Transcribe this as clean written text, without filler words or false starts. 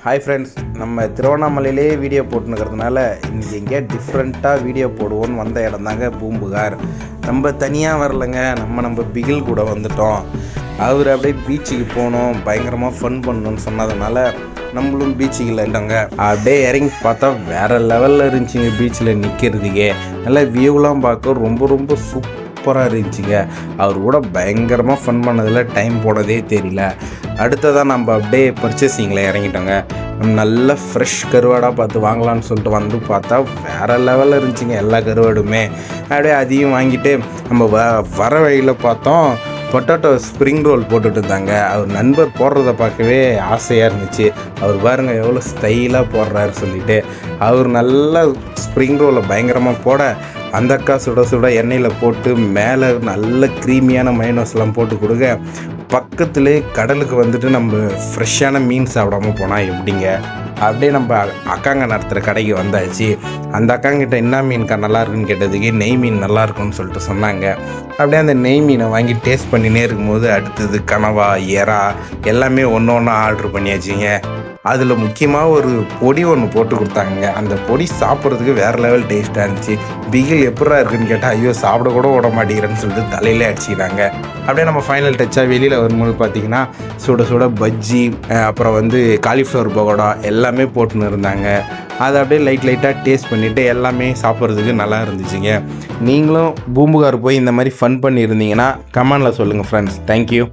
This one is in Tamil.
ஹாய் ஃப்ரெண்ட்ஸ், நம்ம திருவண்ணாமலையிலே வீடியோ போட்டுனுக்கிறதுனால இன்றைக்கி எங்கேயா டிஃப்ரெண்ட்டாக வீடியோ போடுவோன்னு வந்த இடம் தாங்க பூம்புகார். நம்ம தனியாக வரலைங்க, நம்ம பிகில் கூட வந்துட்டோம். அவர் அப்படியே பீச்சுக்கு போகணும், பயங்கரமாக ஃபன் பண்ணணும்னு சொன்னதுனால நம்மளும் பீச்சுக்கு இல்லைங்க. அப்படியே இறங்கி பார்த்தா வேறு லெவலில் இருந்துச்சுங்க. பீச்சில் நிற்கிறதுக்கே நல்லா வியூலாம் பார்க்க ரொம்ப சூப்பராக இருந்துச்சுங்க. அவர் கூட பயங்கரமாக ஃபன் பண்ணதில் டைம் போனதே தெரியல. அடுத்ததான் நம்ம அப்படியே பர்ச்சேசிங்கில் இறங்கிட்டோங்க. நல்ல ஃப்ரெஷ் கருவாடாக பார்த்து வாங்கலான்னு சொல்லிட்டு வந்து பார்த்தா வேறு லெவலில் இருந்துச்சுங்க எல்லா கருவாடுமே. அப்படியே அதையும் வாங்கிட்டு நம்ம வர வழியில் பார்த்தோம் பொட்டேட்டோ ஸ்ப்ரிங் ரோல் போட்டுட்டு இருந்தாங்க. அவர் நண்பர் போடுறத பார்க்கவே ஆசையாக இருந்துச்சு. அவர் பாருங்கள் எவ்வளோ ஸ்டைலாக போடுறாரு சொல்லிவிட்டு அவர் நல்லா ஸ்ப்ரிங் ரோலை பயங்கரமாக போட அந்த அக்கா சுட எண்ணெயில் போட்டு மேலே நல்ல க்ரீமியான மைனஸ்லாம் போட்டு கொடுக்க பக்கத்துலேயே கடலுக்கு வந்துட்டு நம்ம ஃப்ரெஷ்ஷான மீன் சாப்பிடாமல் போனால் எப்படிங்க. அப்படியே நம்ம அக்காங்க நடத்துகிற கடைக்கு வந்தாச்சு. அந்த அக்காங்கிட்ட என்ன மீன்க்கா நல்லா இருக்குன்னு கேட்டதுக்கு நெய் மீன் நல்லா இருக்குன்னு சொல்லிட்டு சொன்னாங்க. அப்படியே அந்த நெய் மீனை வாங்கி டேஸ்ட் பண்ணினே இருக்கும்போது அடுத்தது கனவா, எறா எல்லாமே ஒன்று ஒன்றா ஆர்டர் பண்ணியாச்சுங்க. அதில் முக்கியமாக ஒரு பொடி ஒன்று போட்டு கொடுத்தாங்க. அந்த பொடி சாப்பிட்றதுக்கு வேறு லெவல் டேஸ்ட்டாக இருந்துச்சு. பிகில் எப்படா இருக்குன்னு கேட்டால் ஐயோ சாப்பிட கூட விட மாட்டேங்கிறேன்னு சொல்லிட்டு தலையிலே அடிச்சுக்கிறாங்க. அப்படியே நம்ம ஃபைனல் டச்சாக வெளியில் வரும்போது பார்த்திங்கன்னா சுட பஜ்ஜி, அப்புறம் காலிஃப்ளவர் பகோடா எல்லாமே போட்டுன்னு இருந்தாங்க. அதை அப்படியே லைட்டாக டேஸ்ட் பண்ணிவிட்டு எல்லாமே சாப்பிட்றதுக்கு நல்லா இருந்துச்சுங்க. நீங்களும் பூம்புகார் போய் இந்த மாதிரி ஃபன் பண்ணியிருந்தீங்கன்னா கமெண்டில் சொல்லுங்கள் ஃப்ரெண்ட்ஸ். தேங்க்யூ.